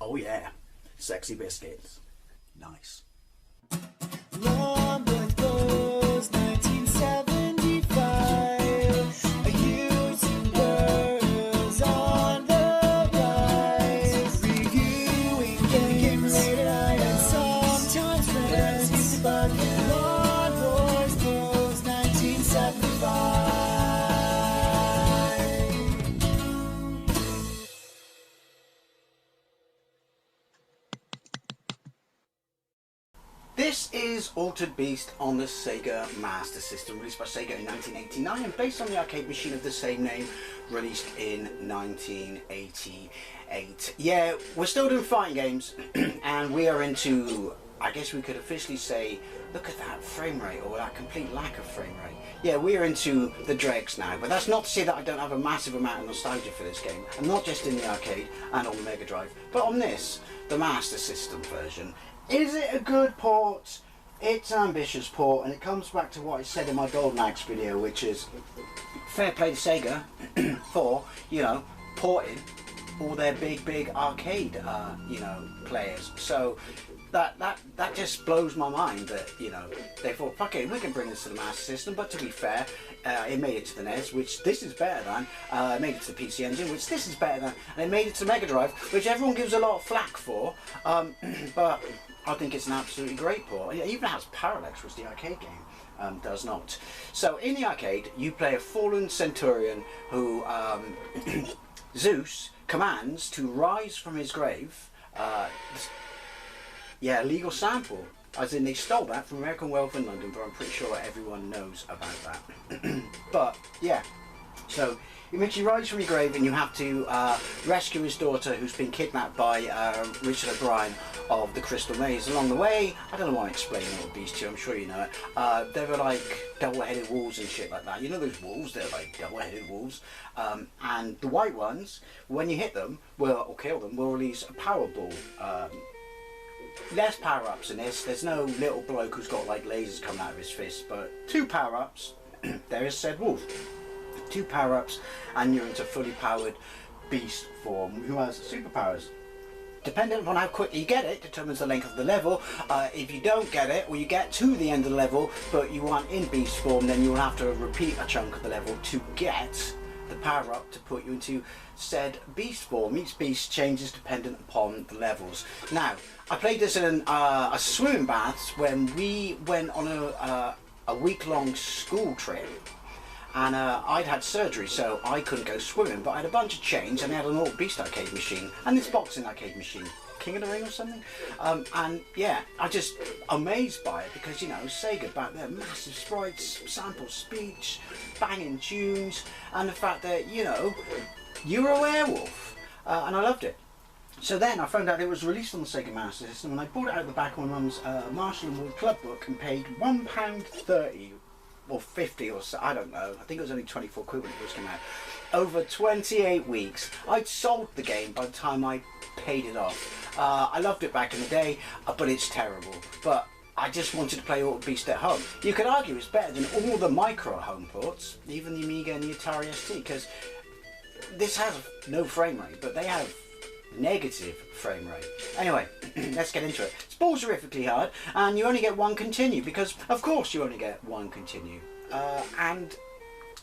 Oh yeah, sexy biscuits. Nice. Long Blues 1975. A YouTuber's on the rise. Reviewing games late at night and sometimes friends. But Long Blues 1975. This is Altered Beast on the SEGA Master System, released by SEGA in 1989 and based on the arcade machine of the same name, released in 1988. Yeah, we're still doing fighting games and we are into, I guess we could officially say, look at that frame rate, or that complete lack of frame rate. Yeah, we are into the dregs now, but that's not to say that I don't have a massive amount of nostalgia for this game, and not just in the arcade and on the Mega Drive, but on this, the Master System version. Is it a good port? It's an ambitious port, and it comes back to what I said in my Golden Axe video, which is fair play to Sega for, you know, porting all their big arcade, you know, players. So that just blows my mind that, you know, they thought, fuck it, we can bring this to the Master System. But to be fair, it made it to the NES, which this is better than. It made it to the PC Engine, which this is better than. And it made it to Mega Drive, which everyone gives a lot of flack for. But I think it's an absolutely great port. It even has Parallax, which the arcade game does not. So in the arcade, you play a fallen centurion who Zeus commands to rise from his grave. Yeah, legal sample. As in, they stole that from American Wealth in London, but I'm pretty sure everyone knows about that. But yeah, so you eventually rise from your grave and you have to rescue his daughter, who's been kidnapped by Richard O'Brien of the Crystal Maze. Along the way, I don't know why I'm explaining all these to you, I'm sure you know it. There were like double-headed wolves and shit like that. You know those wolves? They're like double-headed wolves. And the white ones, when you hit them, or kill them, will release a power ball. Less power-ups in this. There's no little bloke who's got like lasers coming out of his fist, but 2 power-ups. There is said wolf. 2 power-ups, and you're into fully powered beast form who has superpowers. Depending on how quickly you get it, determines the length of the level. If you don't get it, or you get to the end of the level, but you aren't in beast form, then you'll have to repeat a chunk of the level to get the power up to put you into said beast form. Each beast changes dependent upon the levels. Now, I played this in a swimming baths when we went on a week-long school trip, and I'd had surgery, so I couldn't go swimming, but I had a bunch of change, and I had an old Beast arcade machine and this boxing arcade machine, King of the Ring or something. And yeah, I just amazed by it, because, you know, Sega back then, massive sprites, sample speech, banging tunes, and the fact that, you know, you were a werewolf, and I loved it. So then I found out it was released on the Sega Master System, and I bought it out of the back of my mum's Marshall and Wood club book and paid £1.30 or 50 or so, I don't know, I think it was only 24 quid when it first came out. Over 28 weeks. I'd sold the game by the time I paid it off. I loved it back in the day, but it's terrible. But I just wanted to play Altered Beast at home. You could argue it's better than all the micro home ports, even the Amiga and the Atari ST, because this has no frame rate, but they have negative frame rate. Anyway, let's get into it. It's balls horrifically hard, and you only get 1 continue, because of course you only get 1 continue. And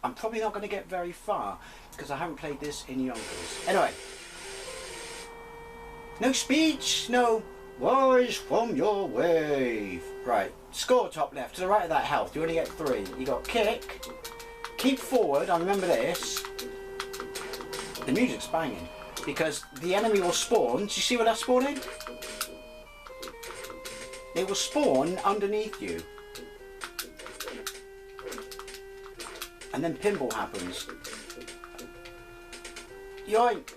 I'm probably not going to get very far, because I haven't played this in Yonkers. Anyway, no speech, no rise from your wave. Right, score top left, to the right of that health, you only get 3. You got kick, keep forward, I remember this. The music's banging, because the enemy will spawn. Do you see where that's spawning? It will spawn underneath you. And then pinball happens. Yoink!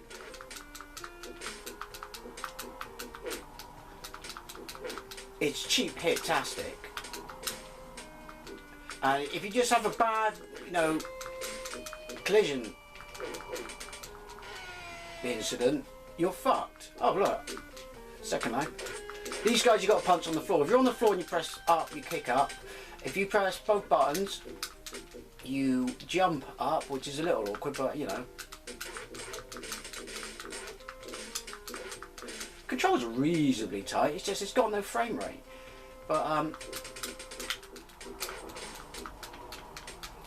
It's cheap hit-tastic. And if you just have a bad, you know, collision incident, you're fucked. Oh look, second line. These guys you got to punch on the floor. If you're on the floor and you press up, you kick up. If you press both buttons, you jump up, which is a little awkward, but you know. Controls are reasonably tight. It's just it's got no frame rate. But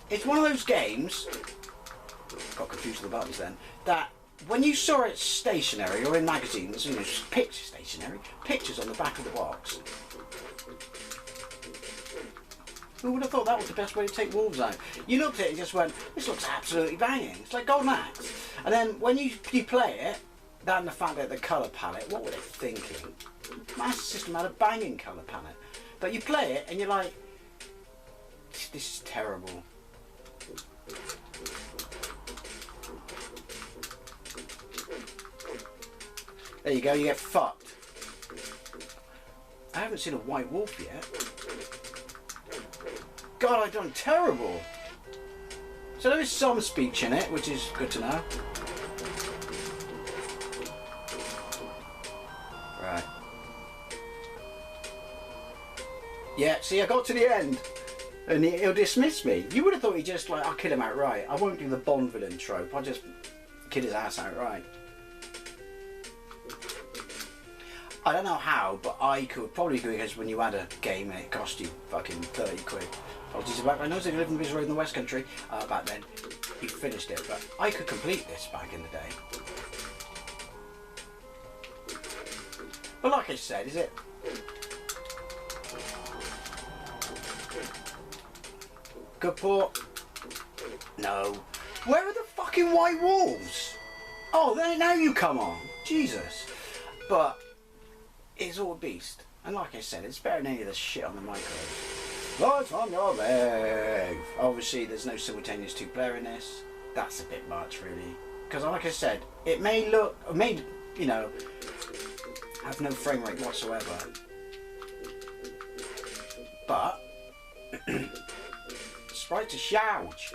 it's one of those games. Got confused with the buttons then. That when you saw it stationary or in magazines, you know, pictures on the back of the box. Who would have thought that was the best way to take wolves out? You looked at it and just went, this looks absolutely banging. It's like Golden Axe. And then when you play it, that and the fact that the colour palette, what were they thinking? Master System had a banging colour palette. But you play it and you're like, this is terrible. There you go, you get fucked. I haven't seen a white wolf yet. God, I've done terrible. So there is some speech in it, which is good to know. Right. Yeah, see, I got to the end. And he'll dismiss me. You would have thought he just, like, I'll kill him outright. I won't do the Bond villain trope. I'll just kill his ass outright. I don't know how, but I could probably go, because when you had a game and it cost you fucking 30 quid. Apologies about I know they live in Biz Road in the West Country back then. You finished it, but I could complete this back in the day. But like I said, is it? Good port? No. Where are the fucking white wolves? Oh, there now you come on. Jesus. But it's all a beast. And like I said, it's better than any of the shit on the micro. What's on your leg? Obviously, there's no simultaneous two-player in this. That's a bit much, really. Because, like I said, it may look, you know, have no frame rate whatsoever. But sprites are huge.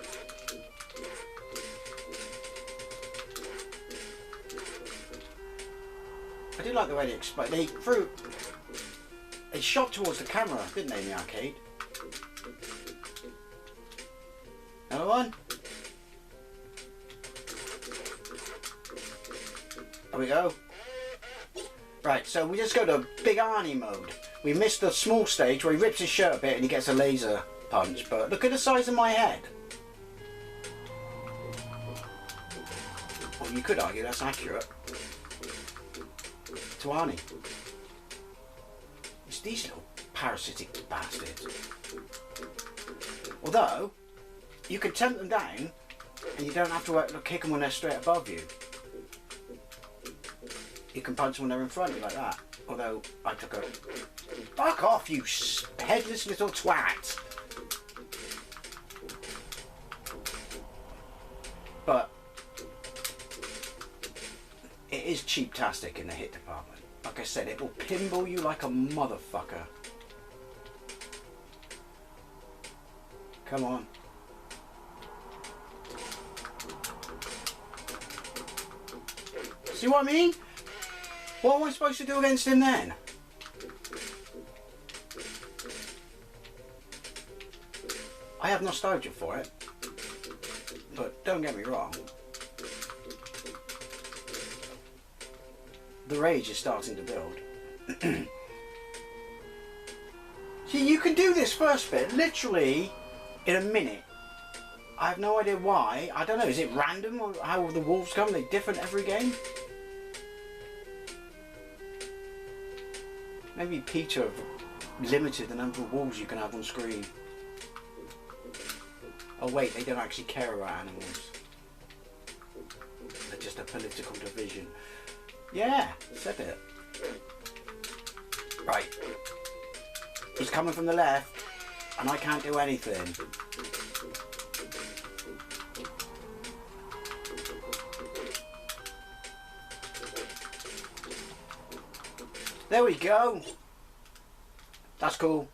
I do like the way they explain. They shot towards the camera, didn't they, in the arcade? Another one. There we go. Right, so we just go to Big Arnie mode. We missed the small stage where he rips his shirt a bit and he gets a laser punch, but look at the size of my head. Well, you could argue that's accurate. To Arnie. It's these little parasitic bastards. Although, you can tempt them down and you don't have to kick them when they're straight above you. You can punch them when they're in front of you like that. Although, I took a... Fuck off, you headless little twat! But it is cheap-tastic in the hit department. Like I said, it will pinball you like a motherfucker. Come on. See what I mean? What am I supposed to do against him then? I have nostalgia for it. But don't get me wrong. The rage is starting to build. See, you can do this first bit literally in a minute. I have no idea why. I don't know, is it random or how the wolves come? Are they different every game? Maybe Peter limited the number of wolves you can have on screen. Oh wait, they don't actually care about animals. They're just a political division. Yeah, said it. Right. He's coming from the left, and I can't do anything. There we go. That's cool.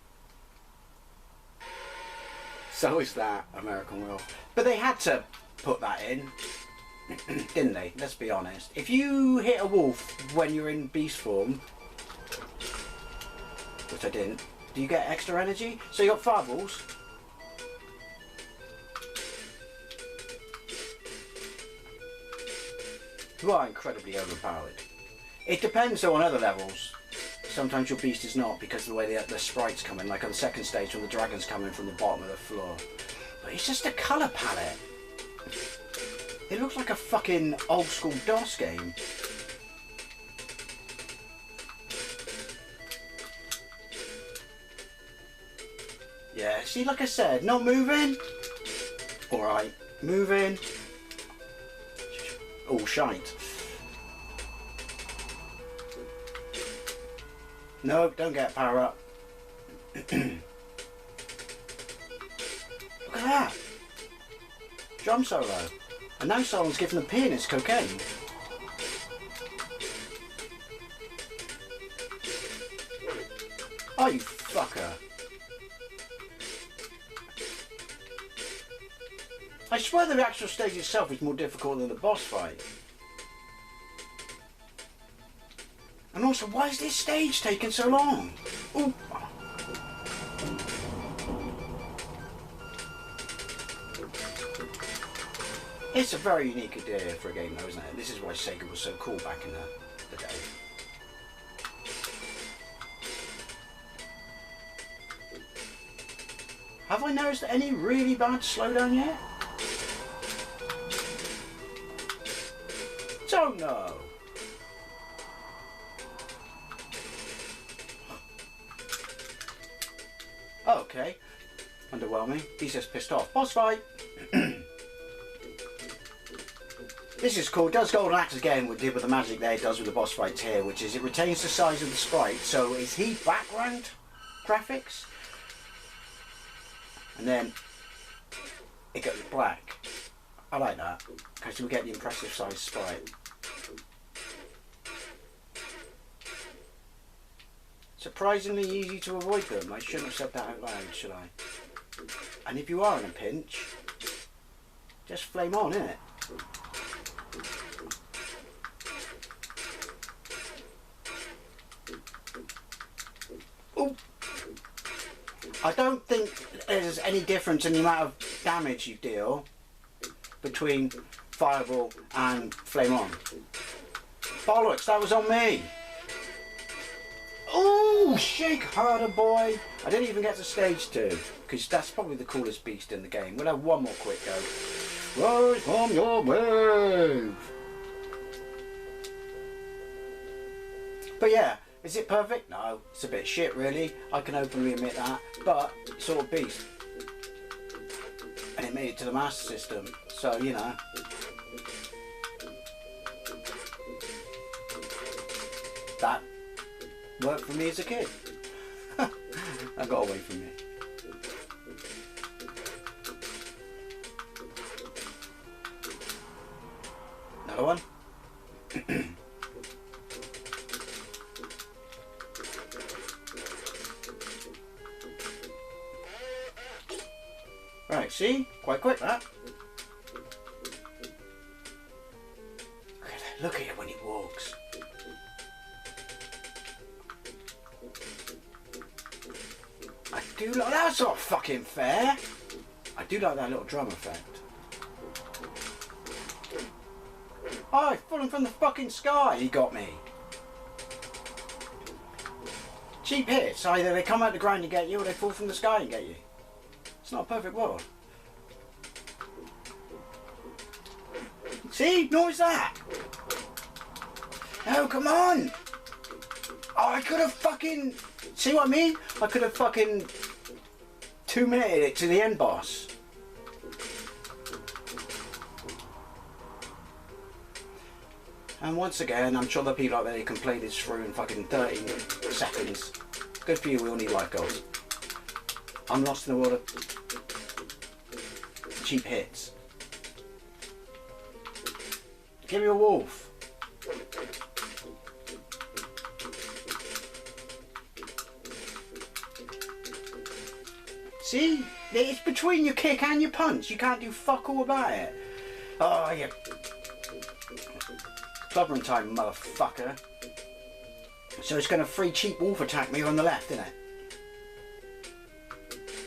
So is that, American Will. But they had to put that in, didn't they? Let's be honest. If you hit a wolf when you're in beast form, which I didn't, do you get extra energy? So you got fireballs. You are incredibly overpowered. It depends though on other levels. Sometimes your beast is not because of the way the sprites come in, like on the second stage when the dragon's coming from the bottom of the floor. But it's just a colour palette. It looks like a fucking old school DOS game. Yeah, see, like I said, not moving. Alright, moving. Oh, shite. No, don't get power up. Look at that. Drum solo. And now someone's giving the pianist cocaine. Oh, you fucker. I swear the actual stage itself is more difficult than the boss fight. And also, why is this stage taking so long? Ooh. It's a very unique idea for a game though, isn't it? This is why Sega was so cool back in the day. Have I noticed any really bad slowdown yet? Don't know. Okay. Underwhelming. He's just pissed off. Boss fight! This is cool. It does Golden Axe again with the magic there it does with the boss fights here, which is it retains the size of the sprite. So is he background graphics? And then it goes black. I like that because we get the impressive size sprite. Surprisingly easy to avoid them. I shouldn't have said that out loud, should I? And if you are in a pinch, just flame on, innit? Ooh. I don't think there's any difference in the amount of damage you deal between Fireball and Flame On. Bollocks, that was on me! Ooh, shake harder, boy! I didn't even get to stage 2, because that's probably the coolest beast in the game. We'll have one more quick go. Rise from your wave! But yeah, is it perfect? No, it's a bit shit really. I can openly admit that, but it's sort of beast. And it made it to the Master System, so you know. That worked for me as a kid. That got away from me. Another one. Right, see? Quite quick that. Look at it when he walks. I do like that's not fucking fair. I do like that little drum effect. Oh, he's falling from the fucking sky. He got me. Cheap hits. Either they come out the ground and get you, or they fall from the sky and get you. It's not a perfect world. See? Notice that. No, come on. Oh, I could have fucking... See what I mean? I could have fucking 2-minuted it to the end boss. And once again, I'm sure the people out there who can play this through in fucking 13 seconds. Good for you, we all need life goals. I'm lost in the world of cheap hits. Give me a wolf. See? It's between your kick and your punch. You can't do fuck all about it. Oh, yeah. Clobbering time, motherfucker. So it's going to free cheap wolf attack me on the left, isn't it?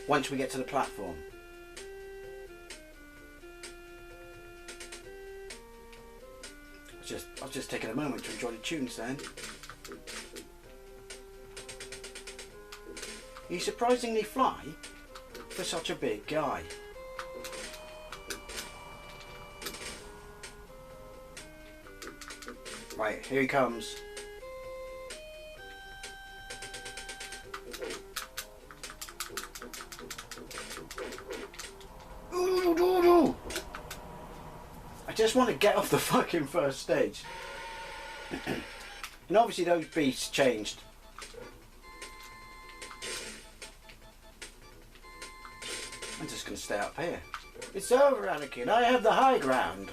Once we get to the platform. I was just taking a moment to enjoy the tunes then. He's surprisingly fly for such a big guy. Right, here he comes. I just want to get off the fucking first stage. And obviously those beasts changed. I'm just going to stay up here. It's over, Anakin. I have the high ground.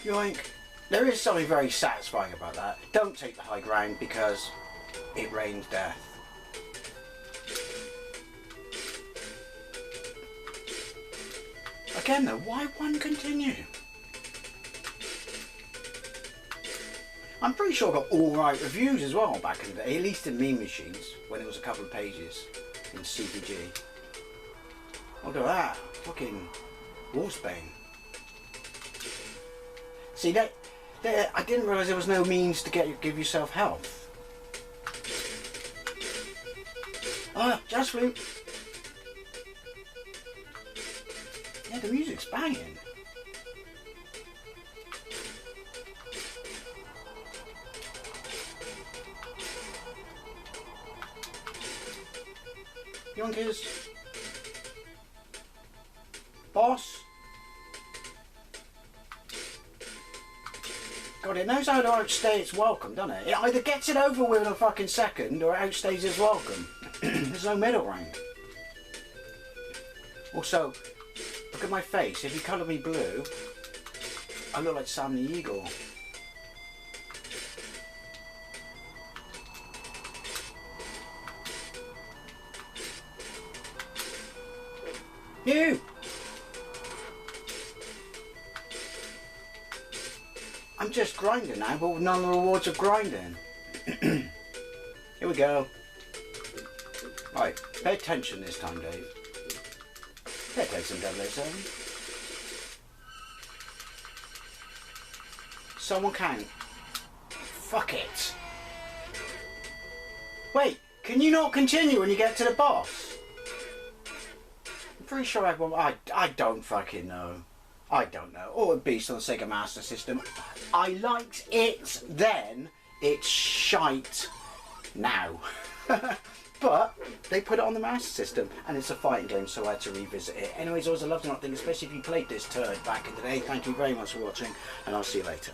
Yoink. There is something very satisfying about that. Don't take the high ground because it rains death. Again though, why one continue? I'm pretty sure I got alright reviews as well back in the day, at least in Meme Machines, when it was a couple of pages in CPG. Look at that, fucking Warsbane. See, I didn't realise there was no means to give yourself health. Ah, jazz flute. Yeah, the music's banging. Yonkers. Boss. God, it knows how to outstay its welcome, doesn't it? It either gets it over with in a fucking second or it outstays its welcome. There's no middle ground. Also, look at my face. If you colour me blue, I look like Sam the Eagle. You! I'm just grinding now, but with none of the rewards of grinding. Here we go. Right, pay attention this time, Dave. Pay attention, 007. Someone can. Fuck it. Wait, can you not continue when you get to the boss? I'm pretty sure everyone... I don't fucking know. I don't know. Or a beast on the SEGA Master System. I liked it then. It's shite now. But they put it on the Master System and it's a fighting game, so I had to revisit it. Anyways, always a love to not think, especially if you played this turd back in the day. Thank you very much for watching and I'll see you later.